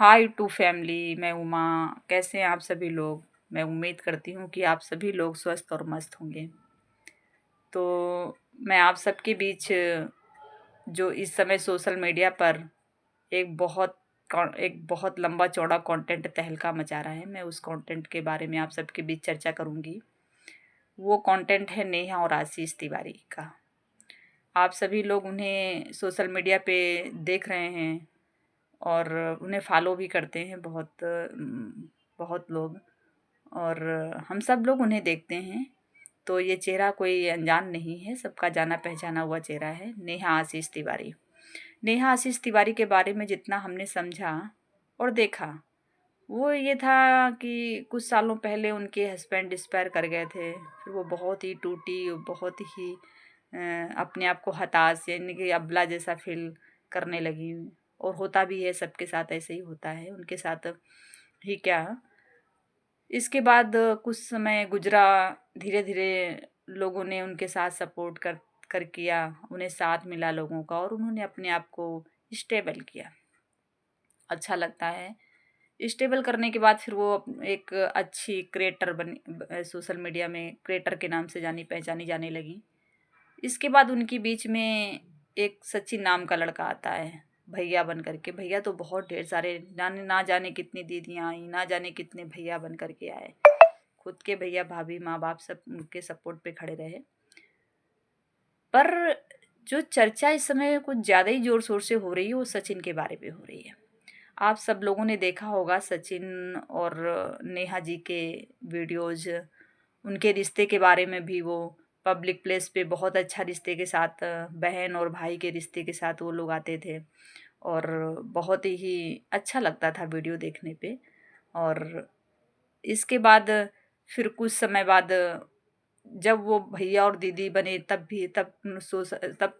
Hi to family, मैं उमा। कैसे हैं आप सभी लोग? मैं उम्मीद करती हूँ कि आप सभी लोग स्वस्थ और मस्त होंगे। तो मैं आप सबके बीच जो इस समय सोशल मीडिया पर एक बहुत एक बहुत लंबा चौड़ा कंटेंट तहलका मचा रहा है, मैं उस कंटेंट के बारे में आप सबके बीच चर्चा करूँगी। वो कंटेंट है नेहा और आशीष तिवारी का। आप सभी लोग उन्हें सोशल मीडिया पे देख रहे हैं और उन्हें फॉलो भी करते हैं बहुत लोग। और हम सब लोग उन्हें देखते हैं। तो ये चेहरा कोई अनजान नहीं है, सबका जाना पहचाना हुआ चेहरा है, नेहा आशीष तिवारी। नेहा आशीष तिवारी के बारे में जितना हमने समझा और देखा, वो ये था कि कुछ सालों पहले उनके हस्बैंड एक्सपायर कर गए थे। फिर वो बहुत ही टूटी, बहुत ही अपने आप को हताश यानी कि अबला जैसा फील करने लगी। और होता भी है, सबके साथ ऐसे ही होता है, उनके साथ ही क्या। इसके बाद कुछ समय गुजरा, धीरे धीरे लोगों ने उनके साथ सपोर्ट कर किया, उन्हें साथ मिला लोगों का और उन्होंने अपने आप को स्टेबल किया। अच्छा लगता है। स्टेबल करने के बाद फिर वो एक अच्छी क्रिएटर बनी, सोशल मीडिया में क्रिएटर के नाम से जानी पहचानी जाने लगी। इसके बाद उनके बीच में एक सचिन नाम का लड़का आता है, भैया बन करके। भैया तो बहुत ढेर सारे, ना जाने कितनी दीदियाँ आई, ना जाने कितने भैया बन करके आए। खुद के भैया भाभी माँ बाप सब उनके सपोर्ट पे खड़े रहे। पर जो चर्चा इस समय कुछ ज़्यादा ही ज़ोर शोर से हो रही है, वो सचिन के बारे में हो रही है। आप सब लोगों ने देखा होगा सचिन और नेहा जी के वीडियोज़, उनके रिश्ते के बारे में भी। वो पब्लिक प्लेस पे बहुत अच्छा रिश्ते के साथ, बहन और भाई के रिश्ते के साथ वो लोग आते थे और बहुत ही अच्छा लगता था वीडियो देखने पे। और इसके बाद फिर कुछ समय बाद जब वो भैया और दीदी बने, तब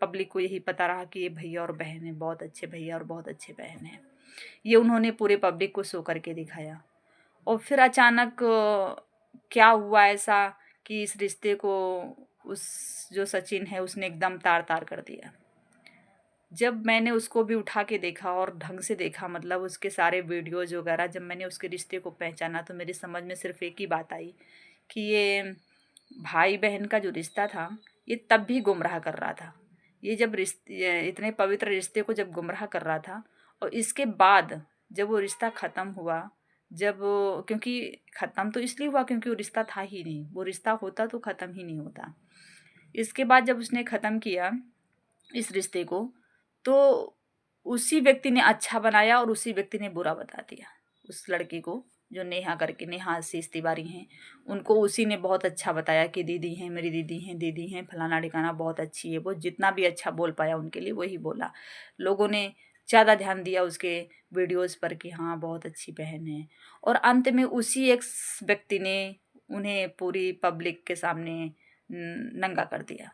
पब्लिक को यही पता रहा कि ये भैया और बहन है, बहुत अच्छे भैया और बहुत अच्छे बहन हैं। ये उन्होंने पूरे पब्लिक को शो करके दिखाया। और फिर अचानक क्या हुआ ऐसा कि इस रिश्ते को उस जो सचिन है उसने एकदम तार तार कर दिया। जब मैंने उसको भी उठा के देखा और ढंग से देखा, मतलब उसके सारे वीडियोज़ वगैरह, जब मैंने उसके रिश्ते को पहचाना तो मेरी समझ में सिर्फ एक ही बात आई कि ये भाई बहन का जो रिश्ता था, ये तब भी गुमराह कर रहा था। ये जब रिश्ते, इतने पवित्र रिश्ते को जब गुमराह कर रहा था, और इसके बाद जब वो रिश्ता ख़त्म हुआ, क्योंकि ख़त्म तो इसलिए हुआ क्योंकि वो रिश्ता था ही नहीं, वो रिश्ता होता तो ख़त्म ही नहीं होता। इसके बाद जब उसने ख़त्म किया इस रिश्ते को, तो उसी व्यक्ति ने अच्छा बनाया और उसी व्यक्ति ने बुरा बता दिया उस लड़की को, जो नेहा करके, नेहा आशीष तिवारी हैं। उनको उसी ने बहुत अच्छा बताया कि दीदी हैं, मेरी दीदी हैं, फलाना ठिकाना बहुत अच्छी है। वो जितना भी अच्छा बोल पाया उनके लिए वही बोला। लोगों ने ज़्यादा ध्यान दिया उसके वीडियोज़ पर कि हाँ बहुत अच्छी बहन है। और अंत में उसी एक व्यक्ति ने उन्हें पूरी पब्लिक के सामने नंगा कर दिया।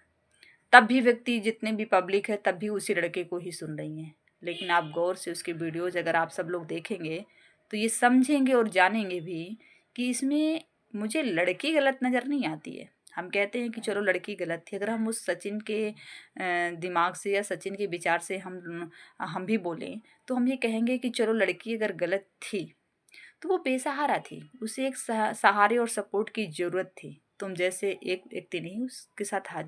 तब भी व्यक्ति, जितने भी पब्लिक है, तब भी उसी लड़के को ही सुन रही हैं। लेकिन आप गौर से उसके वीडियोज़ अगर आप सब लोग देखेंगे तो ये समझेंगे और जानेंगे भी कि इसमें मुझे लड़की गलत नज़र नहीं आती है। हम कहते हैं कि चलो लड़की गलत थी, अगर हम उस सचिन के दिमाग से या सचिन के विचार से हम भी बोलें तो हम ये कहेंगे कि चलो लड़की अगर गलत थी तो वो बेसहारा थी, उसे एक सहारे और सपोर्ट की ज़रूरत थी। तुम जैसे एक व्यक्ति नहीं, उसके साथ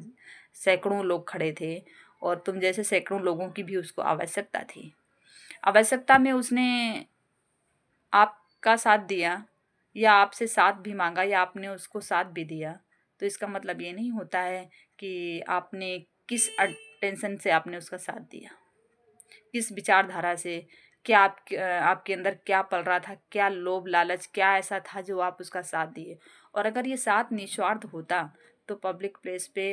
सैकड़ों लोग खड़े थे और तुम जैसे सैकड़ों लोगों की भी उसको आवश्यकता थी। आवश्यकता में उसने आपका साथ दिया या आपसे साथ भी मांगा या आपने उसको साथ भी दिया। तो इसका मतलब ये नहीं होता है कि आपने किस टेंशन से आपने उसका साथ दिया, किस विचारधारा से, क्या आपके अंदर क्या पल रहा था, क्या लोभ लालच क्या ऐसा था जो आप उसका साथ दिए। और अगर ये साथ निस्वार्थ होता तो पब्लिक प्लेस पे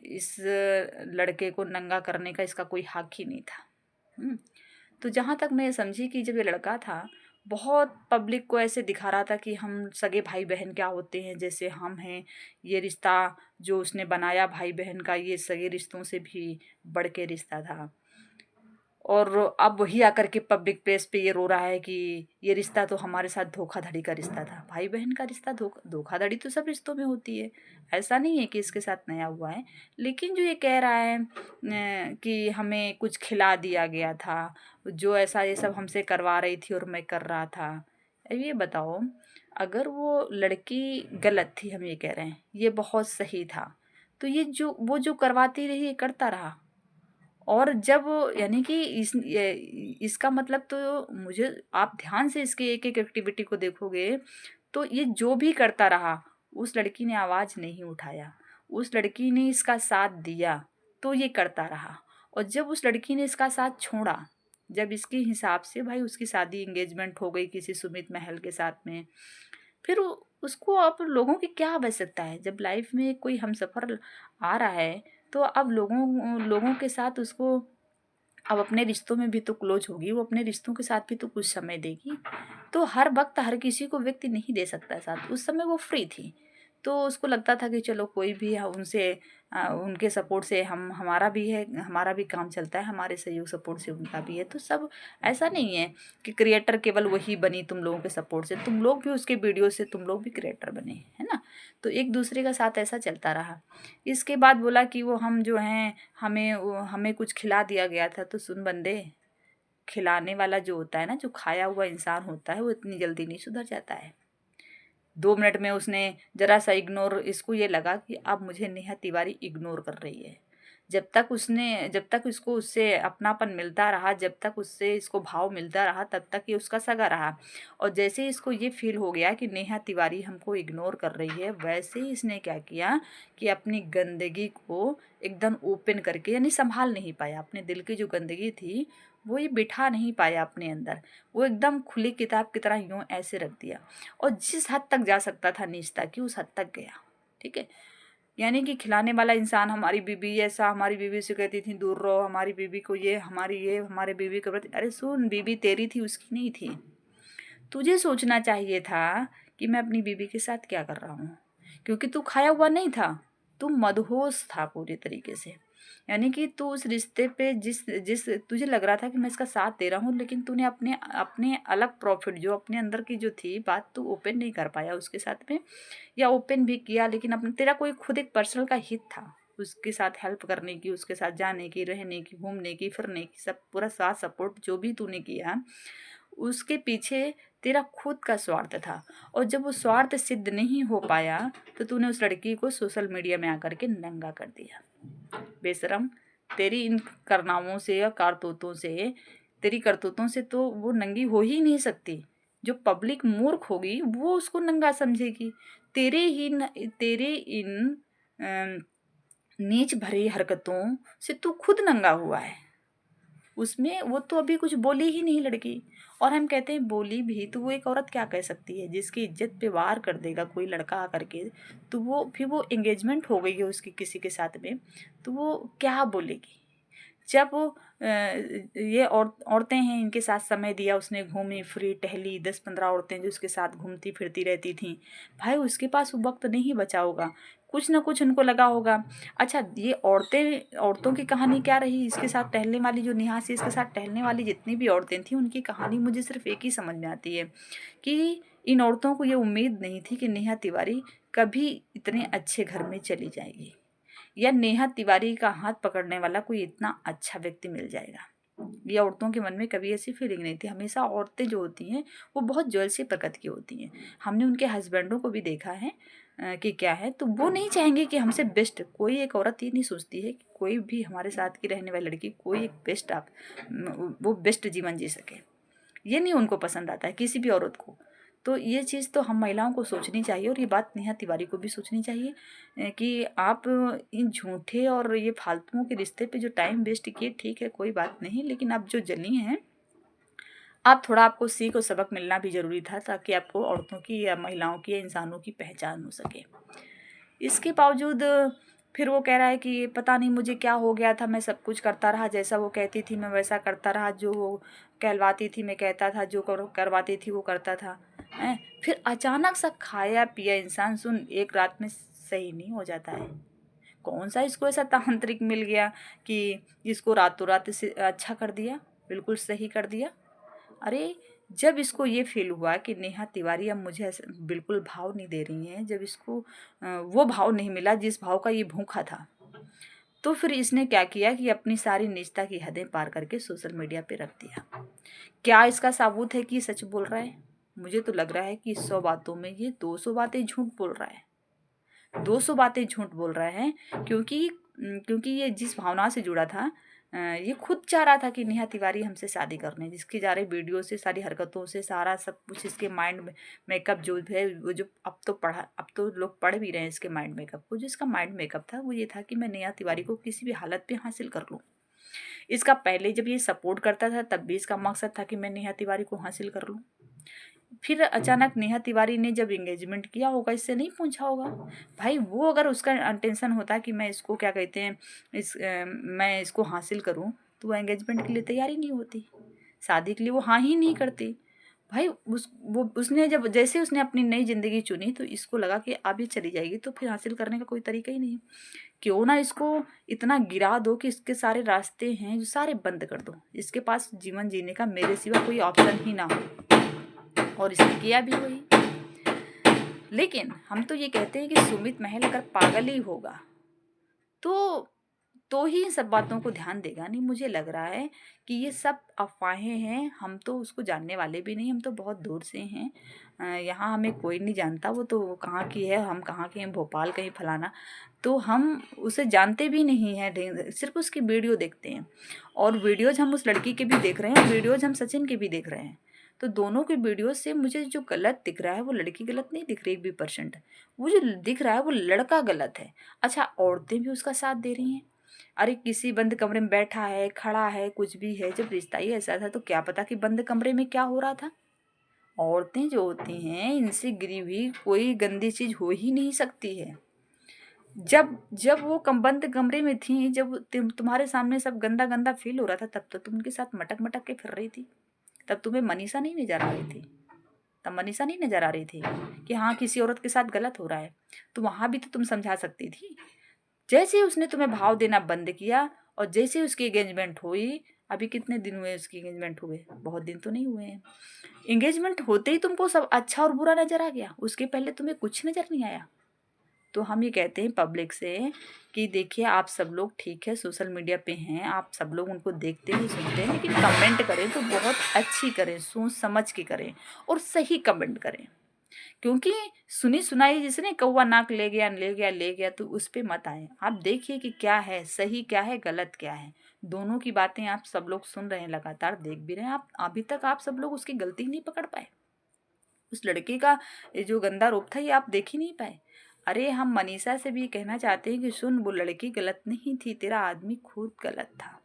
इस लड़के को नंगा करने का इसका कोई हक ही नहीं था। तो जहाँ तक मैं ये समझी कि जब ये लड़का था, बहुत पब्लिक को ऐसे दिखा रहा था कि हम सगे भाई बहन क्या होते हैं, जैसे हम हैं। ये रिश्ता जो उसने बनाया भाई बहन का, ये सगे रिश्तों से भी बढ़ के रिश्ता था। और अब वही आकर के पब्लिक प्लेस पे ये रो रहा है कि ये रिश्ता तो हमारे साथ धोखाधड़ी का रिश्ता था। भाई बहन का रिश्ता धोखाधड़ी तो सब रिश्तों में होती है, ऐसा नहीं है कि इसके साथ नया हुआ है। लेकिन जो ये कह रहा है कि हमें कुछ खिला दिया गया था, जो ऐसा ये सब हमसे करवा रही थी और मैं कर रहा था। अब ये बताओ, अगर वो लड़की गलत थी, हम ये कह रहे हैं, ये बहुत सही था, तो ये जो करवाती रही ये करता रहा। और जब, यानी कि इसका मतलब तो, मुझे आप ध्यान से इसके एक एक एक्टिविटी को देखोगे तो ये जो भी करता रहा, उस लड़की ने आवाज नहीं उठाया, उस लड़की ने इसका साथ दिया, तो ये करता रहा। और जब उस लड़की ने इसका साथ छोड़ा, जब इसके हिसाब से भाई उसकी शादी एंगेजमेंट हो गई किसी सुमित महल के साथ में, फिर उसको अब लोगों की क्या आवश्यकता है? जब लाइफ में कोई हमसफर आ रहा है तो अब लोगों लोगों के साथ उसको, अब अपने रिश्तों में भी तो क्लोज होगी, वो अपने रिश्तों के साथ भी तो कुछ समय देगी। तो हर वक्त हर किसी को व्यक्ति नहीं दे सकता साथ। उस समय वो फ्री थी, तो उसको लगता था कि चलो कोई भी है उनसे, उनके सपोर्ट से हम, हमारा भी है, हमारा भी काम चलता है, हमारे सहयोग सपोर्ट से उनका भी है। तो सब ऐसा नहीं है कि क्रिएटर केवल वही बनी तुम लोगों के सपोर्ट से, तुम लोग भी उसके वीडियो से तुम लोग भी क्रिएटर बने, है ना। तो एक दूसरे का साथ ऐसा चलता रहा। इसके बाद बोला कि वो हम जो हैं, हमें कुछ खिला दिया गया था। तो सुन बंदे, खिलाने वाला जो होता है ना, जो खाया हुआ इंसान होता है, वो इतनी जल्दी नहीं सुधर जाता है। 2 मिनट में उसने जरा सा इग्नोर, इसको ये लगा कि अब मुझे नेहा तिवारी इग्नोर कर रही है। जब तक इसको उससे अपनापन मिलता रहा, जब तक उससे इसको भाव मिलता रहा, तब तक ये उसका सगा रहा। और जैसे ही इसको ये फील हो गया कि नेहा तिवारी हमको इग्नोर कर रही है, वैसे ही इसने क्या किया कि अपनी गंदगी को एकदम ओपन करके, यानी संभाल नहीं पाया अपने दिल की जो गंदगी थी, वो ये बिठा नहीं पाया अपने अंदर, वो एकदम खुली किताब की तरह यूं ऐसे रख दिया। और जिस हद तक जा सकता था नीचता की, उस हद तक गया। ठीक है, यानी कि खिलाने वाला इंसान, हमारी बीबी ऐसा, हमारी बीबी से कहती थी दूर रहो, हमारी बीबी को ये, हमारे बीबी के प्रति, अरे सुन, बीबी तेरी थी, उसकी नहीं थी। तुझे सोचना चाहिए था कि मैं अपनी बीबी के साथ क्या कर रहा हूँ, क्योंकि तू खाया हुआ नहीं था, तू मदहोश था पूरे तरीके से। यानी कि तू उस रिश्ते पे, जिस जिस तुझे लग रहा था कि मैं इसका साथ दे रहा हूँ, लेकिन तूने अपने अपने अलग प्रॉफिट, जो अपने अंदर की जो थी बात, तू ओपन नहीं कर पाया उसके साथ में, या ओपन भी किया लेकिन अपने, तेरा कोई खुद एक पर्सनल का हित था उसके साथ हेल्प करने की, उसके साथ जाने की, रहने की, घूमने की, फिरने की, सब पूरा साथ सपोर्ट जो भी तूने किया, उसके पीछे तेरा खुद का स्वार्थ था। और जब वो स्वार्थ सिद्ध नहीं हो पाया, तो तूने उस लड़की को सोशल मीडिया में आकर के नंगा कर दिया। बेशरम, तेरी इन करनामों से या कारतूतों से, तेरी करतूतों से तो वो नंगी हो ही नहीं सकती। जो पब्लिक मूर्ख होगी वो उसको नंगा समझेगी। तेरे इन अम, नीच भरी हरकतों से तू खुद नंगा हुआ है। उसमें वो तो अभी कुछ बोली ही नहीं लड़की। और हम कहते हैं बोली भी, तो वो एक औरत क्या कह सकती है? जिसकी इज्जत पे वार कर देगा कोई लड़का आकर के, तो वो फिर, वो एंगेजमेंट हो गई है उसकी किसी के साथ में, तो वो क्या बोलेगी? जब वो ये औरतें हैं, इनके साथ समय दिया उसने, घूमी फिरी टहली, 10-15 औरतें जो उसके साथ घूमती फिरती रहती थीं, भाई उसके पास वो वक्त नहीं बचा होगा, कुछ ना कुछ उनको लगा होगा। अच्छा, ये औरतों की कहानी क्या रही? इसके साथ टहलने वाली जो नेहा से इसके साथ टहलने वाली जितनी भी औरतें थीं, उनकी कहानी मुझे सिर्फ एक ही समझ में आती है कि इन औरतों को ये उम्मीद नहीं थी कि नेहा तिवारी कभी इतने अच्छे घर में चली जाएगी, या नेहा तिवारी का हाथ पकड़ने वाला कोई इतना अच्छा व्यक्ति मिल जाएगा। ये औरतों के मन में कभी ऐसी फीलिंग नहीं थी। हमेशा औरतें जो होती हैं वो बहुत ज्वेलसी प्रकृति की होती हैं। हमने उनके हस्बैंडों को भी देखा है कि क्या है, तो वो नहीं चाहेंगे कि हमसे बेस्ट, कोई एक औरत ये नहीं सोचती है कि कोई भी हमारे साथ की रहने वाली लड़की कोई एक बेस्ट, आप वो बेस्ट जीवन जी सके, ये नहीं उनको पसंद आता है किसी भी औरत को। तो ये चीज़ तो हम महिलाओं को सोचनी चाहिए, और ये बात नेहा तिवारी को भी सोचनी चाहिए कि आप इन झूठे और ये फालतुओं के रिश्ते पे जो टाइम वेस्ट किए, ठीक है कोई बात नहीं, लेकिन आप जो जली हैं, आप थोड़ा, आपको सीख और सबक मिलना भी ज़रूरी था, ताकि आपको औरतों की या महिलाओं की या इंसानों की पहचान हो सके। इसके बावजूद फिर वो कह रहा है कि पता नहीं मुझे क्या हो गया था, मैं सब कुछ करता रहा, जैसा वो कहती थी मैं वैसा करता रहा, जो वो कहलवाती थी मैं कहता था, जो करवाती थी वो करता था। हैं? फिर अचानक सा खाया पिया इंसान, सुन, एक रात में सही नहीं हो जाता है। कौन सा इसको ऐसा तांत्रिक मिल गया कि इसको रातों रात से अच्छा कर दिया? बिल्कुल सही कर दिया। अरे जब इसको ये फ़ील हुआ कि नेहा तिवारी अब मुझे ऐसे बिल्कुल भाव नहीं दे रही हैं, जब इसको वो भाव नहीं मिला जिस भाव का ये भूखा था, तो फिर इसने क्या किया कि अपनी सारी निजता की हदें पार करके सोशल मीडिया पे रख दिया। क्या इसका सबूत है कि ये सच बोल रहा है? मुझे तो लग रहा है कि 100 बातों में ये 200 बातें झूठ बोल रहा है। 200 बातें झूठ बोल रहा है, क्योंकि ये जिस भावना से जुड़ा था, ये खुद चाह रहा था कि नेहा तिवारी हमसे शादी कर लें। जिसकी जा रही वीडियो से, सारी हरकतों से, सारा सब कुछ इसके माइंड में मेकअप जो है, वो जो अब तो लोग पढ़ भी रहे हैं इसके माइंड मेकअप को। जो इसका माइंड मेकअप था वो ये था कि मैं नेहा तिवारी को किसी भी हालत पे हासिल कर लूँ। इसका पहले जब ये सपोर्ट करता था तब भी इसका मकसद था कि मैं नेहा तिवारी को हासिल कर लूँ। फिर अचानक नेहा तिवारी ने जब एंगेजमेंट किया होगा, इससे नहीं पूछा होगा। भाई वो अगर उसका इंटेंशन होता कि मैं इसको क्या कहते हैं, मैं इसको हासिल करूं, तो वो एंगेजमेंट के लिए तैयार ही नहीं होती, शादी के लिए वो हाँ ही नहीं करती। भाई उसने जब जैसे उसने अपनी नई ज़िंदगी चुनी तो इसको लगा कि अब ये चली जाएगी तो फिर हासिल करने का कोई तरीका ही नहीं। क्यों ना इसको इतना गिरा दो कि इसके सारे रास्ते हैं जो सारे बंद कर दो, इसके पास जीवन जीने का मेरे सिवा कोई ऑप्शन ही ना हो। और इसने किया भी वही। लेकिन हम तो ये कहते हैं कि सुमित महल अगर पागल ही होगा तो ही इन सब बातों को ध्यान देगा नहीं। मुझे लग रहा है कि ये सब अफवाहें हैं। हम तो उसको जानने वाले भी नहीं, हम तो बहुत दूर से हैं। यहाँ हमें कोई नहीं जानता, वो तो कहाँ की है, हम कहाँ के हैं, भोपाल कहीं फलाना। तो हम उसे जानते भी नहीं हैं, सिर्फ उसकी वीडियो देखते हैं। और वीडियोज हम उस लड़की के भी देख रहे हैं, वीडियोज हम सचिन के भी देख रहे हैं। तो दोनों के वीडियो से मुझे जो गलत दिख रहा है वो लड़की गलत नहीं दिख रही 1 भी%। वो जो दिख रहा है वो लड़का गलत है। अच्छा, औरतें भी उसका साथ दे रही हैं। अरे किसी बंद कमरे में बैठा है, खड़ा है, कुछ भी है, जब रिश्ता ही ऐसा था तो क्या पता कि बंद कमरे में क्या हो रहा था। औरतें जो होती हैं इनसे गिरी हुई कोई गंदी चीज हो ही नहीं सकती है। जब जब वो बंद कमरे में थी, जब तुम्हारे सामने सब गंदा गंदा फील हो रहा था, तब तो तुम उनके साथ मटक मटक के फिर रही थी। तब तुम्हें मनीषा नहीं नजर आ रही थी। तब मनीषा नहीं नजर आ रही थी कि हाँ किसी औरत के साथ गलत हो रहा है। तो वहां भी तो तुम समझा सकती थी। जैसे ही उसने तुम्हें भाव देना बंद किया और जैसे ही उसकी एंगेजमेंट हुई, अभी कितने दिन हुए उसकी एंगेजमेंट हुए? बहुत दिन तो नहीं हुए हैं। एंगेजमेंट होते ही तुमको सब अच्छा और बुरा नजर आ गया, उसके पहले तुम्हें कुछ नजर नहीं आया। तो हम ये कहते हैं पब्लिक से कि देखिए आप सब लोग ठीक है सोशल मीडिया पे हैं, आप सब लोग उनको देखते हैं सुनते हैं, लेकिन कमेंट करें तो बहुत अच्छी करें, सोच समझ के करें और सही कमेंट करें। क्योंकि सुनी सुनाई जिसने कौवा नाक ले गया ले गया ले गया, तो उस पे मत आए। आप देखिए कि क्या है सही, क्या है गलत, क्या है। दोनों की बातें आप सब लोग सुन रहे हैं, लगातार देख भी रहे हैं। आप अभी तक आप सब लोग उसकी गलती नहीं पकड़ पाए। उस लड़के का ये जो गंदा रूप था ये आप देख ही नहीं पाए। अरे हम मनीषा से भी कहना चाहते हैं कि सुन, वो लड़की गलत नहीं थी, तेरा आदमी खुद गलत था।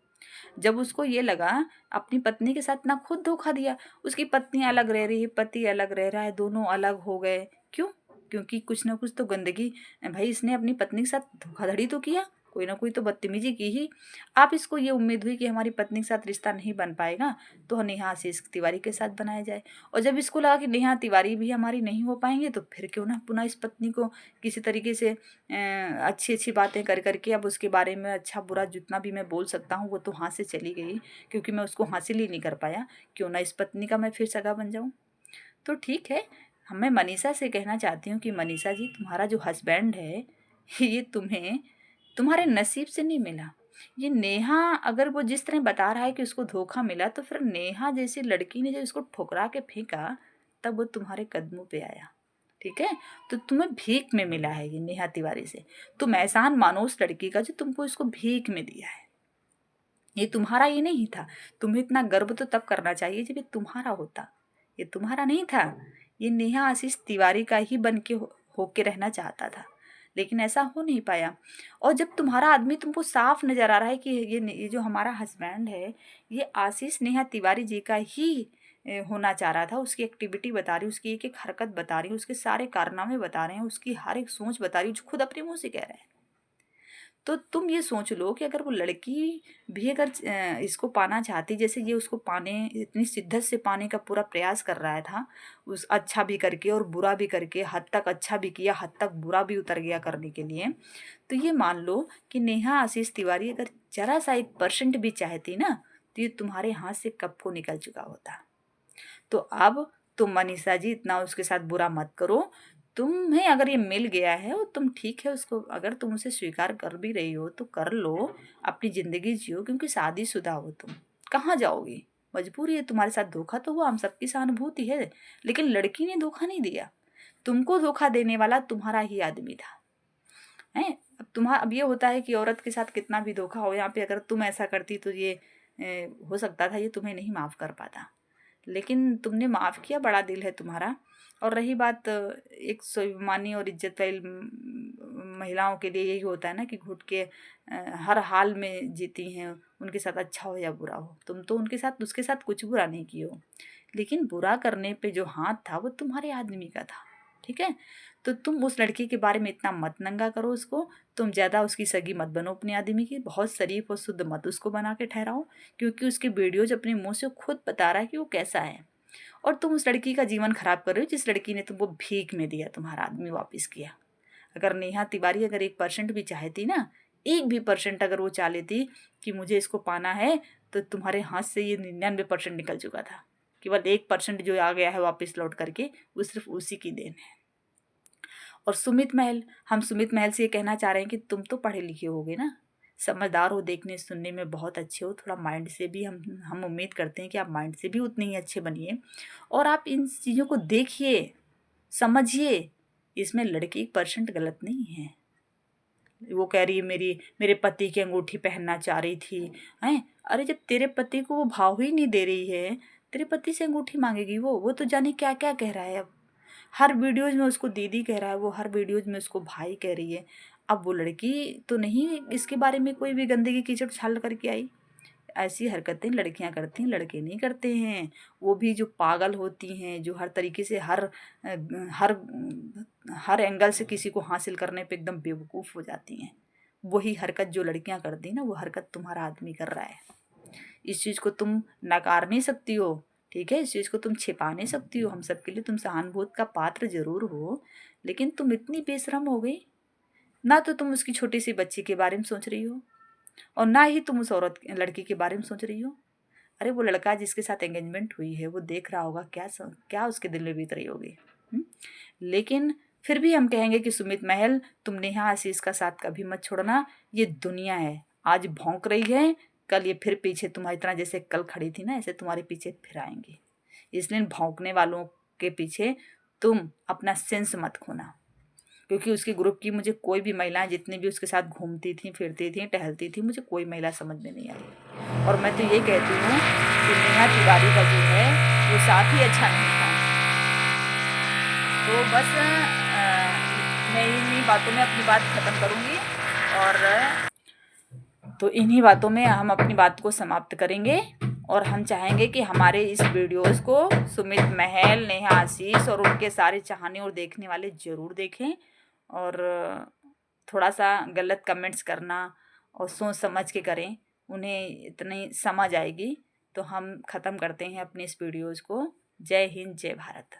जब उसको ये लगा अपनी पत्नी के साथ ना खुद धोखा दिया, उसकी पत्नी अलग रह रही है, पति अलग रह रहा है, दोनों अलग हो गए। क्यों? क्योंकि कुछ ना कुछ तो गंदगी, भाई इसने अपनी पत्नी के साथ धोखाधड़ी तो किया, कोई ना कोई तो बदतमीजी की ही। आप इसको ये उम्मीद हुई कि हमारी पत्नी के साथ रिश्ता नहीं बन पाएगा तो नेहा आशीष तिवारी के साथ बनाया जाए। और जब इसको लगा कि नेहा तिवारी भी हमारी नहीं हो पाएंगे तो फिर क्यों ना पुनः इस पत्नी को किसी तरीके से अच्छी अच्छी बातें कर करके अब उसके बारे में अच्छा बुरा जितना भी मैं बोल सकता हूँ वो तो हाथ से चली गई, क्योंकि मैं उसको हासिल ही नहीं कर पाया। क्यों ना इस पत्नी का मैं फिर सगा बन जाऊँ। तो ठीक है, मैं मनीषा से कहना चाहती हूँ कि मनीषा जी, तुम्हारा जो हस्बैंड है ये तुम्हें तुम्हारे नसीब से नहीं मिला। ये नेहा अगर वो जिस तरह बता रहा है कि उसको धोखा मिला, तो फिर नेहा जैसी लड़की ने जो इसको ठुकरा के फेंका तब वो तुम्हारे कदमों पे आया। ठीक है, तो तुम्हें भीख में मिला है ये नेहा तिवारी से। तुम एहसान मानो उस लड़की का जो तुमको इसको भीख में दिया है। ये तुम्हारा ये नहीं था। तुम्हें इतना गर्व तो तब करना चाहिए जब ये तुम्हारा होता। ये तुम्हारा नहीं था। ये नेहा आशीष तिवारी का ही बन के होके रहना चाहता था, लेकिन ऐसा हो नहीं पाया। और जब तुम्हारा आदमी तुमको साफ नजर आ रहा है कि ये जो हमारा हस्बैंड है ये आशीष नेहा तिवारी जी का ही होना चाह रहा था, उसकी एक्टिविटी बता रही, उसकी एक एक हरकत बता रही, उसके सारे कारनामे बता रहे हैं, उसकी हर एक सोच बता रही, जो खुद अपने मुंह से कह रहे हैं। तो तुम ये सोच लो कि अगर वो लड़की भी अगर इसको पाना चाहती, जैसे ये उसको पाने इतनी शिद्दत से पाने का पूरा प्रयास कर रहा था, उस अच्छा भी करके और बुरा भी करके, हद तक अच्छा भी किया, हद तक बुरा भी उतर गया करने के लिए, तो ये मान लो कि नेहा आशीष तिवारी अगर जरा सा 1% भी चाहती ना, तो ये तुम्हारे हाथ से कब को निकल चुका होता। तो अब तुम मनीषा जी इतना उसके साथ बुरा मत करो। तुम्हें अगर ये मिल गया है और तुम ठीक है, उसको अगर तुम उसे स्वीकार कर भी रही हो तो कर लो, अपनी ज़िंदगी जियो, क्योंकि शादीशुदा हो तुम, कहाँ जाओगी। मजबूरी है, तुम्हारे साथ धोखा तो हुआ, हम सबकी सहानुभूति है, लेकिन लड़की ने धोखा नहीं दिया। तुमको धोखा देने वाला तुम्हारा ही आदमी था। है अब ये होता है कि औरत के साथ कितना भी धोखा हो, यहाँ पे अगर तुम ऐसा करती तो ये हो सकता था ये तुम्हें नहीं माफ़ कर पाता, लेकिन तुमने माफ़ किया, बड़ा दिल है तुम्हारा। और रही बात एक स्वाभिमानी और इज्जत वाली महिलाओं के लिए यही होता है ना कि घुट के हर हाल में जीती हैं, उनके साथ अच्छा हो या बुरा हो। तुम तो उनके साथ उसके साथ कुछ बुरा नहीं किए हो, लेकिन बुरा करने पे जो हाथ था वो तुम्हारे आदमी का था। ठीक है, तो तुम उस लड़की के बारे में इतना मत नंगा करो उसको, तुम ज़्यादा उसकी सगी मत बनो अपने आदमी की, बहुत शरीफ और शुद्ध मत उसको बना के ठहराओ, क्योंकि उसके वीडियोज अपने मुंह से खुद बता रहा है कि वो कैसा है। और तुम उस लड़की का जीवन खराब कर रहे हो जिस लड़की ने तुमको भीख में दिया, तुम्हारा आदमी वापस किया। अगर नेहा तिवारी अगर 1% भी चाहती ना, 1% अगर वो चाह लेती कि मुझे इसको पाना है, तो तुम्हारे हाथ से ये 99% निकल चुका था। केवल 1% जो आ गया है वापस लौट करके, वो सिर्फ उसी की देन है। और सुमित महल, हम सुमित महल से ये कहना चाह रहे हैं कि तुम तो पढ़े लिखे होगे ना, समझदार हो, देखने सुनने में बहुत अच्छे हो, थोड़ा माइंड से भी हम उम्मीद करते हैं कि आप माइंड से भी उतने ही अच्छे बनिए, और आप इन चीज़ों को देखिए, समझिए। इसमें लड़की 1% गलत नहीं है। वो कह रही है मेरे पति की अंगूठी पहनना चाह रही थी, हैं? अरे जब तेरे पति को वो भाव ही नहीं दे रही है, तेरे पति से अंगूठी मांगेगी वो तो जाने क्या क्या कह रहा है। अब हर वीडियोज में उसको दीदी कह रहा है, वो हर वीडियोज में उसको भाई कह रही है। अब वो लड़की तो नहीं इसके बारे में कोई भी गंदगी कीचड़ छाल करके आई। ऐसी हरकतें लड़कियां करती हैं, लड़के नहीं करते हैं। वो भी जो पागल होती हैं, जो हर तरीके से हर हर एंगल से किसी को हासिल करने पे एकदम बेवकूफ़ हो जाती हैं, वही हरकत जो लड़कियां करती हैं ना, वो हरकत तुम्हारा आदमी कर रहा है। इस चीज़ को तुम नकार नहीं सकती हो, ठीक है, इस चीज़ को तुम छिपा नहीं सकती हो। हम सबके लिए तुम सहानुभूति का पात्र जरूर हो, लेकिन तुम इतनी बेशरम हो गई ना, तो तुम उसकी छोटी सी बच्ची के बारे में सोच रही हो, और ना ही तुम उस औरत लड़की के बारे में सोच रही हो। अरे वो लड़का जिसके साथ एंगेजमेंट हुई है वो देख रहा होगा क्या उसके दिल में बीत रही होगी। लेकिन फिर भी हम कहेंगे कि सुमित महल, तुम नेहा आशीष का साथ कभी मत छोड़ना। ये दुनिया है, आज भौंक रही है, कल ये फिर पीछे तुम्हारी तरह जैसे कल खड़ी थी ना, ऐसे तुम्हारे पीछे फिर आएंगी। इसलिए इन भौंकने वालों के पीछे तुम अपना सेंस मत खोना, क्योंकि उसके ग्रुप की मुझे कोई भी महिलाएं जितनी भी उसके साथ घूमती थी, फिरती थी, टहलती थी, मुझे कोई महिला समझ में नहीं आई। और मैं तो ये कहती हूँ कि नेहा तिवारी का जो है वो साथ ही अच्छा नहीं था। तो बस मैं इन्हीं बातों में अपनी बात ख़त्म करूँगी, और तो इन्हीं बातों में हम अपनी बात को समाप्त करेंगे। और हम चाहेंगे कि हमारे इस वीडियोस को सुमित महल, नेहा आशीष और उनके सारे चाहने और देखने वाले ज़रूर देखें, और थोड़ा सा गलत कमेंट्स करना और सोच समझ के करें, उन्हें इतनी समझ आएगी। तो हम ख़त्म करते हैं अपने इस वीडियोज़ को। जय हिंद, जय भारत।